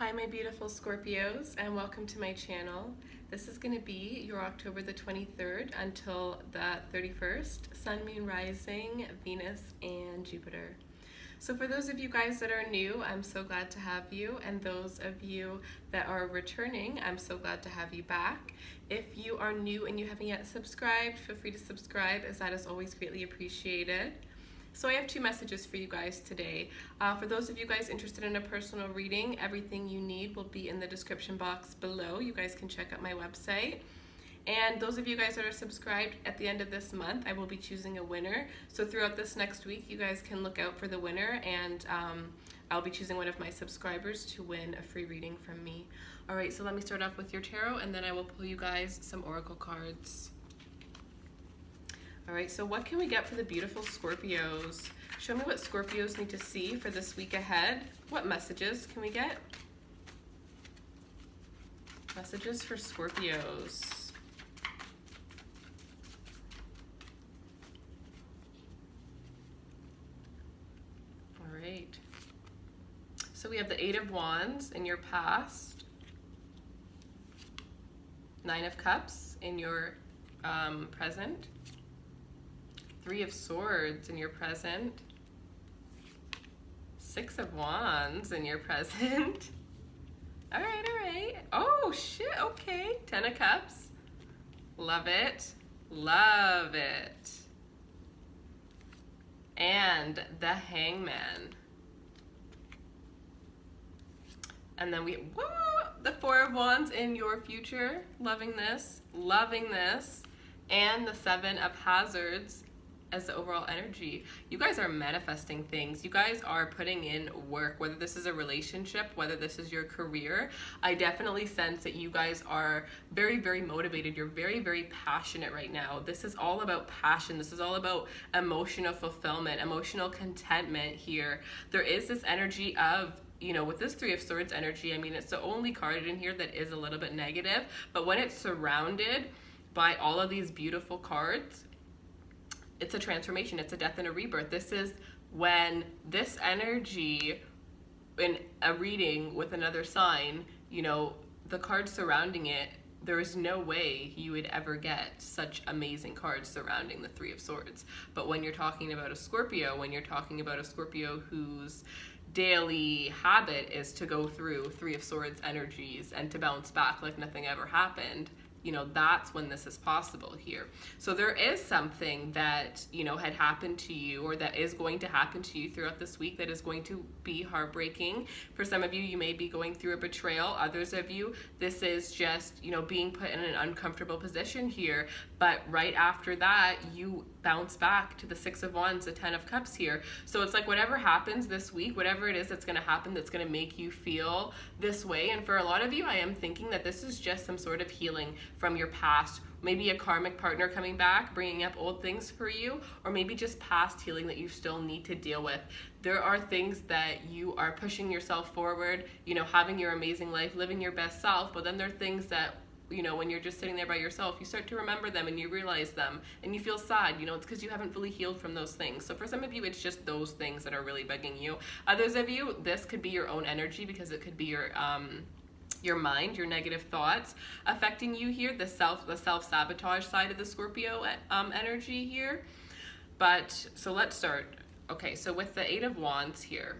Hi my beautiful Scorpios, and welcome to my channel. This is going to be your October the 23rd until the 31st, Sun, Moon, Rising, Venus, and Jupiter. So for those of you guys that are new, I'm so glad to have you, and those of you that are returning, I'm so glad to have you back. If you are new and you haven't yet subscribed, feel free to subscribe, as that is always greatly appreciated. So I have two messages for you guys today. For those of you guys interested in a personal reading, everything you need will be in the description box below. You guys can check out my website. And those of you guys that are subscribed, at the end of this month, I will be choosing a winner. So throughout this next week, you guys can look out for the winner, and I'll be choosing one of my subscribers to win a free reading from me. All right, so let me start off with your tarot, and then I will pull you guys some oracle cards. All right, so what can we get for the beautiful Scorpios? Show me what Scorpios need to see for this week ahead. What messages can we get? Messages for Scorpios. All right. So we have the Eight of Wands in your past. Nine of Cups in your present. Three of Swords in your present. Six of Wands in your present. All right. Oh, shit, okay. Ten of Cups. Love it. Love it. And the Hangman. And then the Four of Wands in your future. Loving this. Loving this. And the Seven of Hazards as the overall energy. You guys are manifesting things. You guys are putting in work, whether this is a relationship, whether this is your career. I definitely sense that you guys are very, very motivated. You're very, very passionate right now. This is all about passion. This is all about emotional fulfillment, emotional contentment here. There is this energy of, you know, with this Three of Swords energy, I mean, it's the only card in here that is a little bit negative, but when it's surrounded by all of these beautiful cards, it's a transformation, it's a death and a rebirth. This is when this energy in a reading with another sign, you know, the cards surrounding it, there is no way you would ever get such amazing cards surrounding the Three of Swords. But when you're talking about a Scorpio, when you're talking about a Scorpio whose daily habit is to go through Three of Swords energies and to bounce back like nothing ever happened, you know, that's when this is possible here. So there is something that, you know, had happened to you, or that is going to happen to you throughout this week, that is going to be heartbreaking. For some of you, you may be going through a betrayal. Others of you, this is just, you know, being put in an uncomfortable position here. But right after that, you bounce back to the Six of Wands, the Ten of Cups here. So it's like whatever happens this week, whatever it is that's going to happen that's going to make you feel this way. And for a lot of you, I am thinking that this is just some sort of healing from your past. Maybe a karmic partner coming back, bringing up old things for you, or maybe just past healing that you still need to deal with. There are things that you are pushing yourself forward, you know, having your amazing life, living your best self, but then there are things that, you know, when you're just sitting there by yourself, you start to remember them and you realize them and you feel sad. You know, it's because you haven't fully healed from those things. So for some of you, it's just those things that are really bugging you. Others of you, this could be your own energy, because it could be your mind, your negative thoughts affecting you here, the self-sabotage side of the Scorpio energy here. But so let's start. Okay, so with the Eight of Wands here,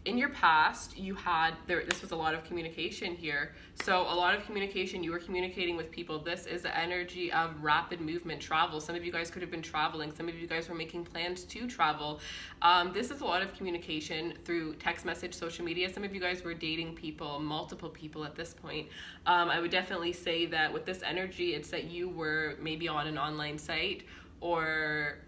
in your past, you had, this was a lot of communication here. So a lot of communication, you were communicating with people. This is the energy of rapid movement, travel. Some of you guys could have been traveling. Some of you guys were making plans to travel. This is a lot of communication through text message, social media. Some of you guys were dating people, multiple people at this point. I would definitely say that with this energy, it's that you were maybe on an online site, or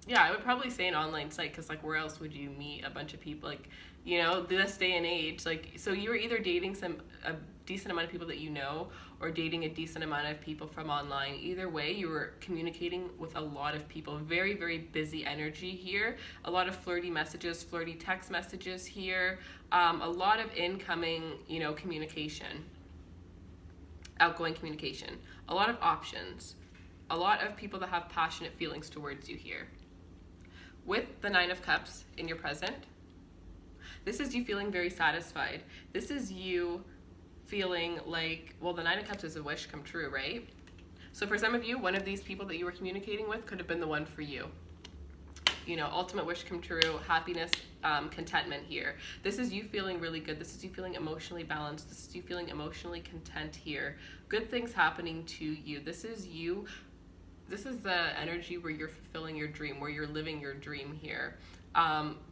yeah, I would probably say an online site, because like where else would you meet a bunch of people, like, you know, this day and age, like, so you were either dating a decent amount of people that you know, or dating a decent amount of people from online. Either way, you were communicating with a lot of people. Very, very busy energy here. A lot of flirty messages, flirty text messages here. A lot of incoming, you know, communication, outgoing communication. A lot of options. A lot of people that have passionate feelings towards you here. With the Nine of Cups in your present, This is you feeling very satisfied. This is you feeling like, well, the Nine of Cups is a wish come true, right? So for some of you, one of these people that you were communicating with could have been the one for you. You know, ultimate wish come true, happiness, contentment here. This is you feeling really good. This is you feeling emotionally balanced. This is you feeling emotionally content here. Good things happening to you. This is you. This is the energy where you're fulfilling your dream, where you're living your dream here.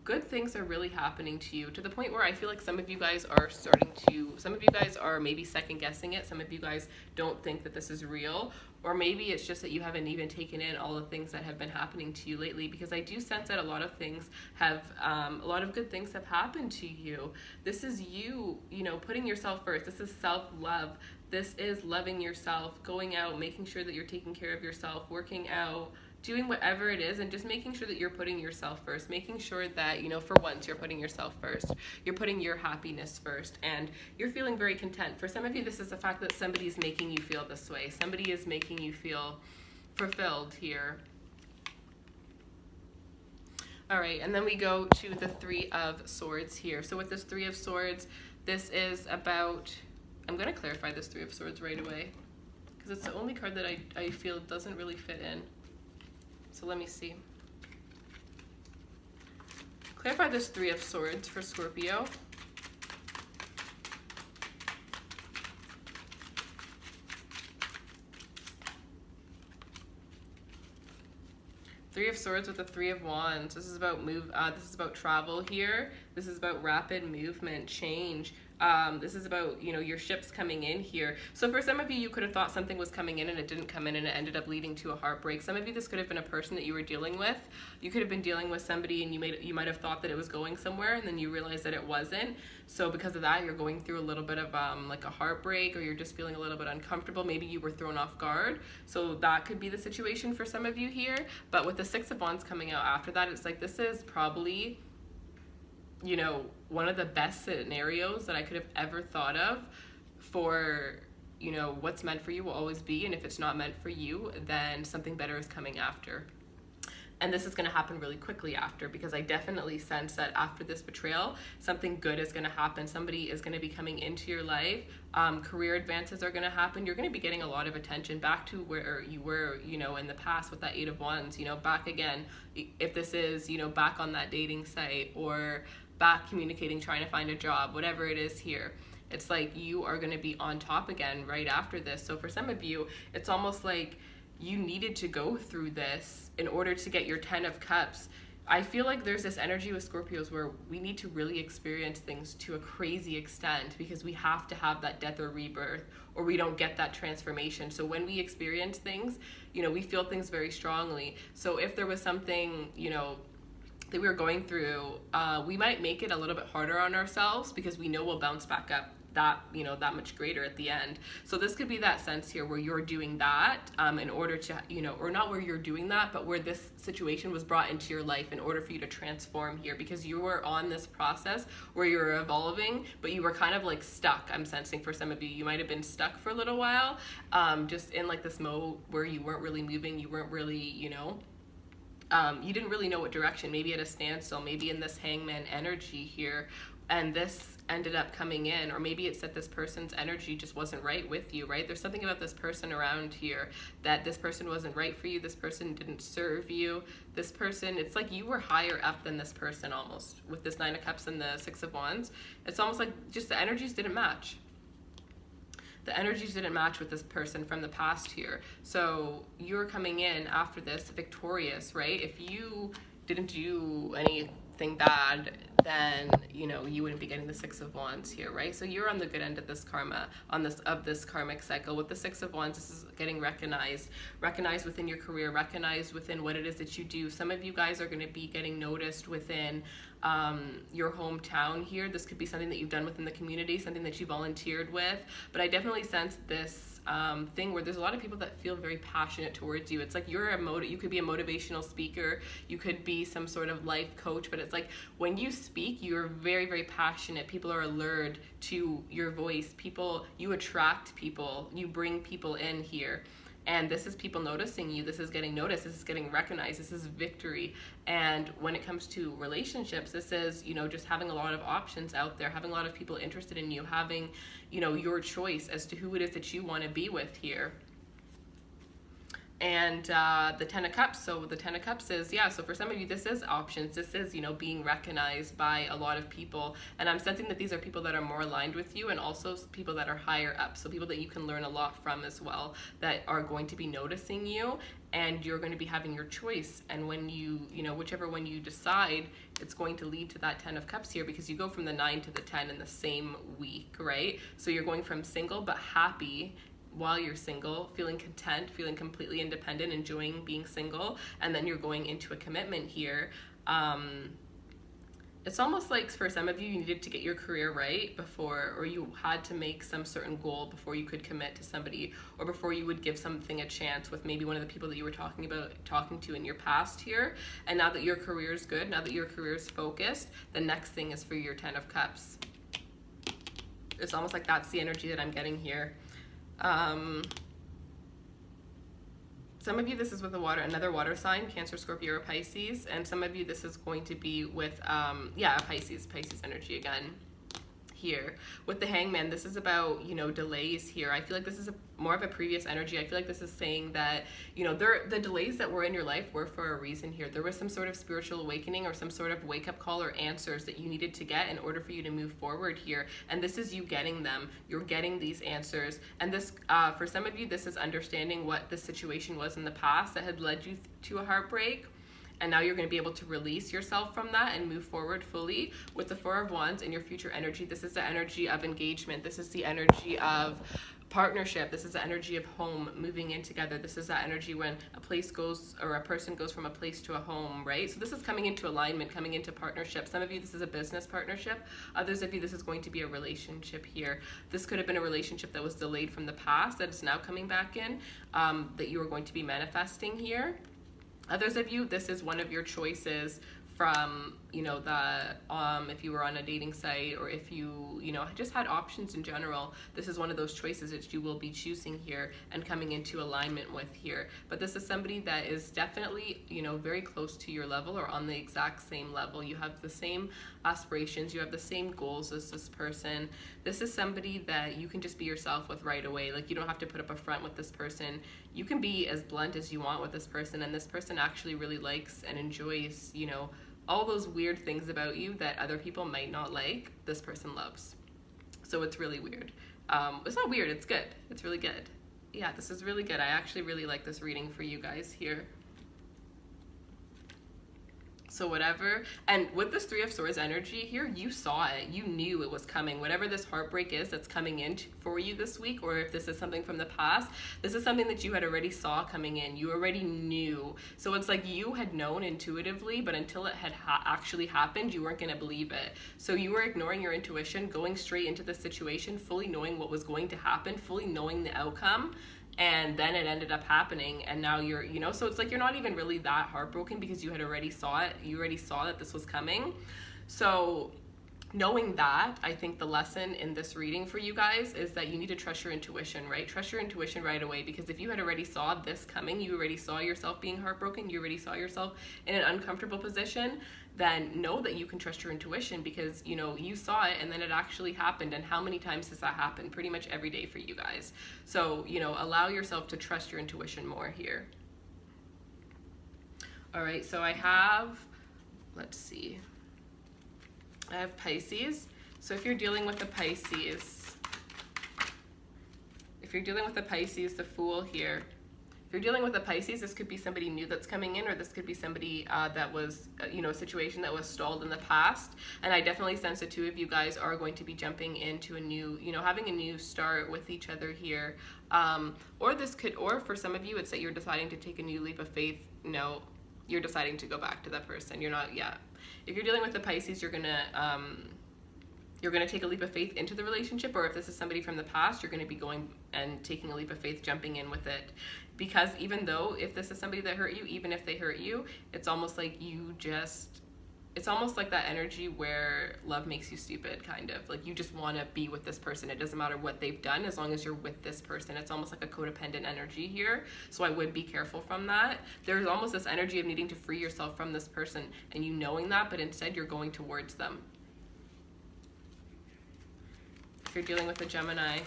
Good things are really happening to you, to the point where I feel like some of you guys are maybe second guessing it. Some of you guys don't think that this is real, or maybe it's just that you haven't even taken in all the things that have been happening to you lately, because I do sense that a lot of good things have happened to you. This is you, putting yourself first. This is self-love. This is loving yourself, going out, making sure that you're taking care of yourself, working out, doing whatever it is, and just making sure that you're putting yourself first, making sure that, for once, you're putting yourself first. You're putting your happiness first, and you're feeling very content. For some of you, this is the fact that somebody's making you feel this way. Somebody is making you feel fulfilled here. All right, and then we go to the Three of Swords here. So with this Three of Swords, this is about, I'm going to clarify this Three of Swords right away, because it's the only card that I feel doesn't really fit in. So let me see. Clarify this Three of Swords for Scorpio. Three of Swords with the Three of Wands. This is about this is about travel here. This is about rapid movement, change. This is about, your ships coming in here. So for some of you, you could have thought something was coming in and it didn't come in, and it ended up leading to a heartbreak. Some of you, this could have been a person that you were dealing with. You could have been dealing with somebody and you might have thought that it was going somewhere, and then you realized that it wasn't. So because of that, you're going through a little bit of like a heartbreak, or you're just feeling a little bit uncomfortable. Maybe you were thrown off guard. So that could be the situation for some of you here. But with the Six of Wands coming out after that, it's like this is probably, one of the best scenarios that I could have ever thought of for, what's meant for you will always be. And if it's not meant for you, then something better is coming after. And this is going to happen really quickly after, because I definitely sense that after this betrayal, something good is going to happen. Somebody is going to be coming into your life. Career advances are going to happen. You're going to be getting a lot of attention back to where you were, in the past with that Eight of Wands, back again. If this is, back on that dating site, or back communicating, trying to find a job, whatever it is here. It's like you are going to be on top again right after this. So for some of you, it's almost like you needed to go through this in order to get your 10 of Cups. I feel like there's this energy with Scorpios where we need to really experience things to a crazy extent, because we have to have that death or rebirth, or we don't get that transformation. So when we experience things, we feel things very strongly. So if there was something, that we were going through, we might make it a little bit harder on ourselves, because we know we'll bounce back up that much greater at the end. So this could be that sense here where you're doing that in order to, or not where you're doing that, but where this situation was brought into your life in order for you to transform here, because you were on this process where you're evolving, but you were kind of like stuck. I'm sensing for some of you, you might have been stuck for a little while, just in like this mode where you weren't really moving, you weren't really, you didn't really know what direction, maybe at a standstill, maybe in this Hangman energy here, and this ended up coming in, or maybe it's that this person's energy just wasn't right with you, right? There's something about this person around here that this person wasn't right for you, this person didn't serve you, this person, it's like you were higher up than this person almost, with this Nine of Cups and the Six of Wands. It's almost like just the energies didn't match. The energies didn't match with this person from the past here. So you're coming in after this victorious, right? If you didn't do anything bad, then you wouldn't be getting the Six of Wands here, right? So you're on the good end of this karma, of this karmic cycle. With the Six of Wands, this is getting recognized within your career, recognized within what it is that you do. Some of you guys are going to be getting noticed within your hometown here. This could be something that you've done within the community, something that you volunteered with, but I definitely sense this thing where there's a lot of people that feel very passionate towards you. It's like you could be a motivational speaker, you could be some sort of life coach, but it's like when you speak, you're very, very passionate. People are allured to your voice. You attract people, you bring people in here. And this is people noticing you. This is getting noticed. This is getting recognized. This is victory. And when it comes to relationships, this is, you know, just having a lot of options out there, having a lot of people interested in you, having, you know, your choice as to who it is that you want to be with here. And the Ten of Cups, so the Ten of Cups is, yeah, so for some of you, this is options. This is, you know, being recognized by a lot of people. And I'm sensing that these are people that are more aligned with you, and also people that are higher up. So people that you can learn a lot from as well, that are going to be noticing you, and you're going to be having your choice. And when you know, whichever one you decide, it's going to lead to that Ten of Cups here, because you go from the 9 to the 10 in the same week, right? So you're going from single but happy while you're single, feeling content, feeling completely independent, enjoying being single, and then you're going into a commitment here. It's almost like for some of you, you needed to get your career right before, or you had to make some certain goal before you could commit to somebody, or before you would give something a chance with maybe one of the people that you were talking to in your past here. And now that your career is good, now that your career is focused, the next thing is for your Ten of Cups. It's almost like that's the energy that I'm getting here. Some of you, this is with another water sign, Cancer, Scorpio, or Pisces, and some of you, this is going to be with, Pisces energy again. Here with the Hangman, this is about, you know, delays here. I feel like this is more of a previous energy. I feel like this is saying that, you know, the delays that were in your life were for a reason here. There was some sort of spiritual awakening or some sort of wake-up call or answers that you needed to get in order for you to move forward here. And this is you getting them. You're getting these answers. And this, for some of you, this is understanding what the situation was in the past that had led you to a heartbreak. And now you're going to be able to release yourself from that and move forward fully. With the Four of Wands in your future energy, this is the energy of engagement. This is the energy of partnership. This is the energy of home, moving in together. This is that energy when a place goes, or a person goes from a place to a home, right? So this is coming into alignment, coming into partnership. Some of you, this is a business partnership. Others of you, this is going to be a relationship here. This could have been a relationship that was delayed from the past that is now coming back in, that you are going to be manifesting here. Others of you, this is one of your choices from, you know, if you were on a dating site, or if you know, just had options in general, this is one of those choices that you will be choosing here and coming into alignment with here. But this is somebody that is definitely, you know, very close to your level or on the exact same level. You have the same aspirations, you have the same goals as this person. This is somebody that you can just be yourself with right away. Like, you don't have to put up a front with this person. You can be as blunt as you want with this person, and this person actually really likes and enjoys, you know, all those weird things about you that other people might not like, this person loves. So it's really weird. It's not weird, it's good. It's really good. Yeah, this is really good. I actually really like this reading for you guys here. So whatever, and with this Three of Swords energy here, you saw it, you knew it was coming. Whatever this heartbreak is that's coming in for you this week, or if this is something from the past, this is something that you had already saw coming in. You already knew. So it's like you had known intuitively, but until it had actually happened, you weren't going to believe it. So you were ignoring your intuition, going straight into the situation, fully knowing what was going to happen, fully knowing the outcome. And then it ended up happening, and now you're, you know, so it's like you're not even really that heartbroken because you had already saw it. You already saw that this was coming. So knowing that, I think the lesson in this reading for you guys is that you need to trust your intuition, right? Trust your intuition right away, because if you had already saw this coming, you already saw yourself being heartbroken, you already saw yourself in an uncomfortable position, then know that you can trust your intuition, because, you know, you saw it and then it actually happened. And how many times has that happened? Pretty much every day for you guys. So, you know, allow yourself to trust your intuition more here. All right, so I have, let's see, I have Pisces. So if you're dealing with the Pisces, the Fool here. If you're dealing with a Pisces, this could be somebody new that's coming in, or this could be somebody that was, you know, a situation that was stalled in the past. And I definitely sense the two of you guys are going to be jumping into a new, you know, having a new start with each other here. Or this could, or for some of you, it's that you're deciding to take a new leap of faith. No, you're deciding to go back to that person. You're not, yeah. If you're dealing with the Pisces, you're gonna take a leap of faith into the relationship, or if this is somebody from the past, you're gonna be going and taking a leap of faith, jumping in with it. Because even though if this is somebody that hurt you, even if they hurt you, it's almost like you just it's almost like that energy where love makes you stupid, kind of. Like, you just want to be with this person. It doesn't matter what they've done as long as you're with this person. It's almost like a codependent energy here. So I would be careful from that. There's almost this energy of needing to free yourself from this person and you knowing that, but instead you're going towards them. If you're dealing with a Gemini.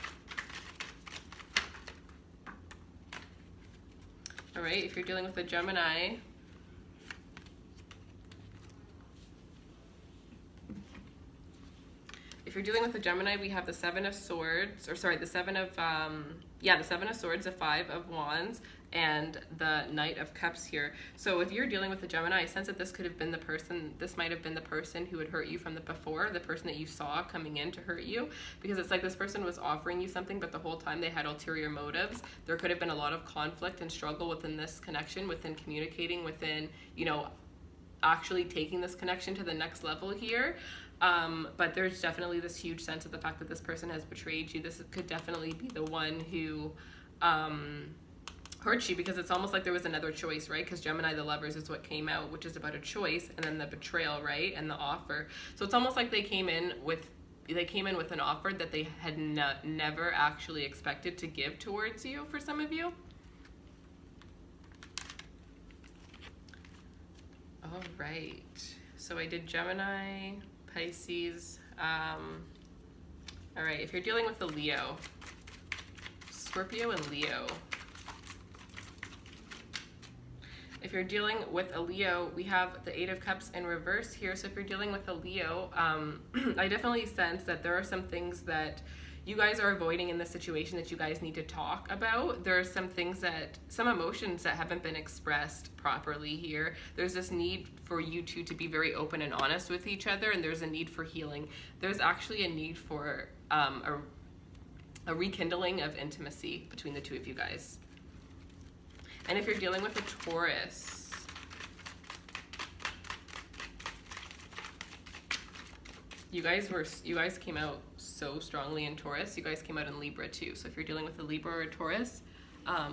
All right, if you're dealing with a Gemini, if you're dealing with a Gemini, we have the Seven of Swords, or sorry, the Seven of, the Seven of Swords, the Five of Wands, and the Knight of Cups here. So if you're dealing with a Gemini, I sense that this could have been the person, this might have been the person who had hurt you from the before, the person that you saw coming in to hurt you, because it's like this person was offering you something, but the whole time they had ulterior motives. There could have been a lot of conflict and struggle within this connection, within communicating, within, you know, actually taking this connection to the next level here. But there's definitely this huge sense of the fact that this person has betrayed you. This could definitely be the one who hurt you, because it's almost like there was another choice, right? Because Gemini, the Lovers, is what came out, which is about a choice, and then the betrayal, right? And the offer. So it's almost like they came in with an offer that they had never actually expected to give towards you, for some of you. All right. So I did Gemini, Pisces. All right, if you're dealing with a Leo, Scorpio and Leo. If you're dealing with a Leo, we have the Eight of Cups in reverse here. So if you're dealing with a Leo, I definitely sense that there are some things that you guys are avoiding in this situation that you guys need to talk about. There are some things that, some emotions that haven't been expressed properly here. There's this need for you two to be very open and honest with each other, and there's a need for healing. There's actually a need for a rekindling of intimacy between the two of you guys. And if you're dealing with a Taurus, you guys came out so strongly in Taurus. You guys came out in Libra too. So if you're dealing with a Libra or a Taurus,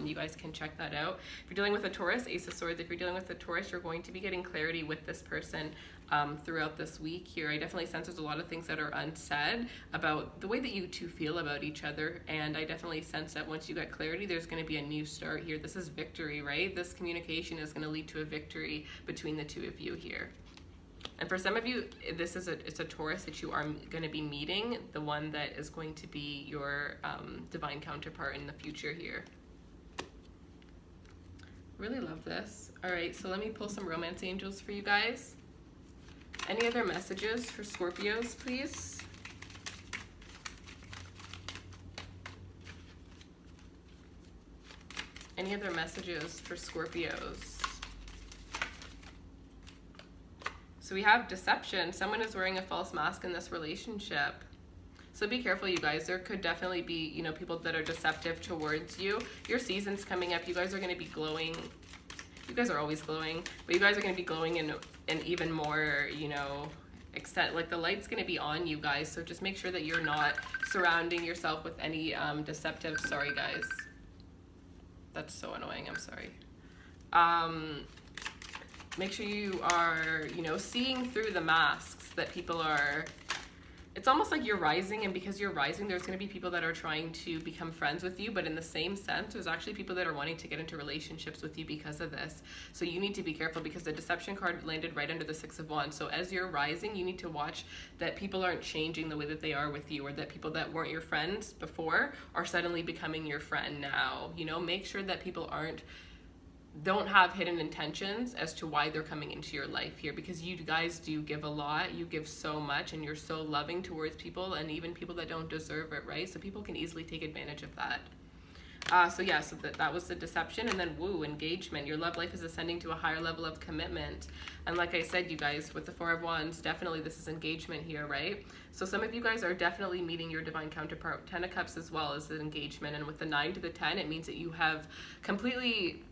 you guys can check that out. If you're dealing with a Taurus, Ace of Swords, if you're dealing with a Taurus, you're going to be getting clarity with this person throughout this week here. I definitely sense there's a lot of things that are unsaid about the way that you two feel about each other, and I definitely sense that once you get clarity, there's going to be a new start here. This is victory, right? This communication is going to lead to a victory between the two of you here. And for some of you, it's a Taurus that you are going to be meeting, the one that is going to be your divine counterpart in the future here. Really love this. All right, so let me pull some romance angels for you guys. Any other messages for Scorpios, please? Any other messages for Scorpios? So we have deception. Someone is wearing a false mask in this relationship. So be careful, you guys. There could definitely be, you know, people that are deceptive towards you. Your season's coming up. You guys are going to be glowing. You guys are always glowing, but you guys are going to be glowing in even more, you know, extent. Like, the light's going to be on you guys. So just make sure that you're not surrounding yourself with any deceptive. Sorry, guys. That's so annoying. I'm sorry. Make sure you are, you know, seeing through the masks that people are. It's almost like you're rising, and because you're rising, there's going to be people that are trying to become friends with you, but in the same sense, there's actually people that are wanting to get into relationships with you because of this. So you need to be careful, because the deception card landed right under the Six of Wands. So as you're rising, you need to watch that people aren't changing the way that they are with you, or that people that weren't your friends before are suddenly becoming your friend now. You know, make sure that people don't have hidden intentions as to why they're coming into your life here, because you guys do give a lot. You give so much, and you're so loving towards people, and even people that don't deserve it, right? So people can easily take advantage of that. So that was the deception. And then engagement. Your love life is ascending to a higher level of commitment. And like I said, you guys, with the Four of Wands, definitely this is engagement here, right? So some of you guys are definitely meeting your divine counterpart. 10 of Cups as well as the engagement. And with the 9 to the 10, it means that you have completely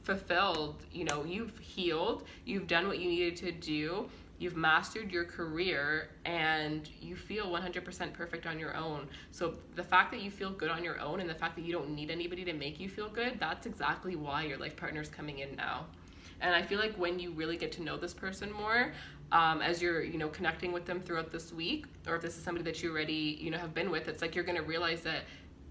fulfilled, you know, you've healed, you've done what you needed to do, you've mastered your career, and you feel 100% perfect on your own. So the fact that you feel good on your own, and the fact that you don't need anybody to make you feel good, that's exactly why your life partner is coming in now. And I feel like when you really get to know this person more, as you're, you know, connecting with them throughout this week, or if this is somebody that you already, you know, have been with, it's like you're going to realize that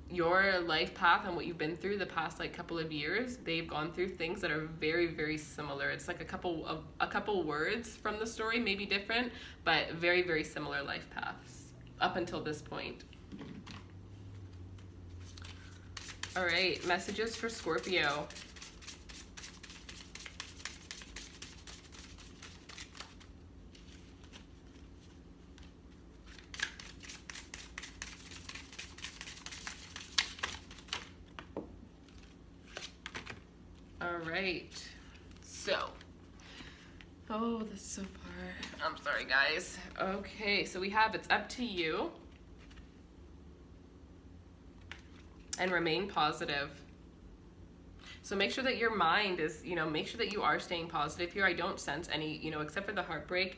your life path and what you've been through the past like couple of years, they've gone through things that are very, very similar. It's like a couple words from the story, maybe different, but very, very similar life paths up until this point. All right, messages for Scorpio. All right, so, oh, this is so far. I'm sorry, guys. Okay, so we have it's up to you and remain positive. So make sure that your mind is, you know, make sure that you are staying positive here. I don't sense any, you know, except for the heartbreak.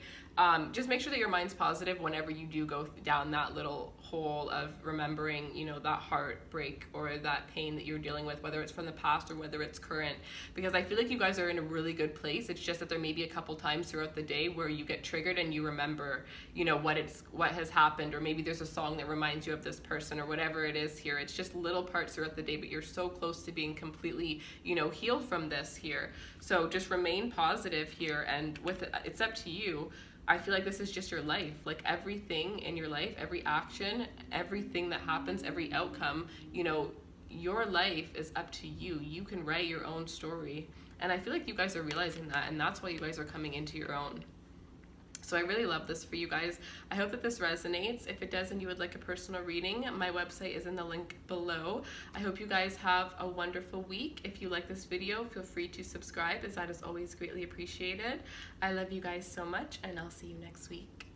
Just make sure that your mind's positive whenever you do go down that little hole of remembering, you know, that heartbreak or that pain that you're dealing with, whether it's from the past or whether it's current. Because I feel like you guys are in a really good place. It's just that there may be a couple times throughout the day where you get triggered and you remember, you know, what has happened, or maybe there's a song that reminds you of this person or whatever it is here. It's just little parts throughout the day, but you're so close to being completely, you know, healed from this here. So just remain positive here, and with it, it's up to you. I feel like this is just your life. Like everything in your life, every action, everything that happens, every outcome, you know, your life is up to you. You can write your own story. And I feel like you guys are realizing that, and that's why you guys are coming into your own. So I really love this for you guys. I hope that this resonates. If it does and you would like a personal reading, my website is in the link below. I hope you guys have a wonderful week. If you like this video, feel free to subscribe, as that is always greatly appreciated. I love you guys so much, and I'll see you next week.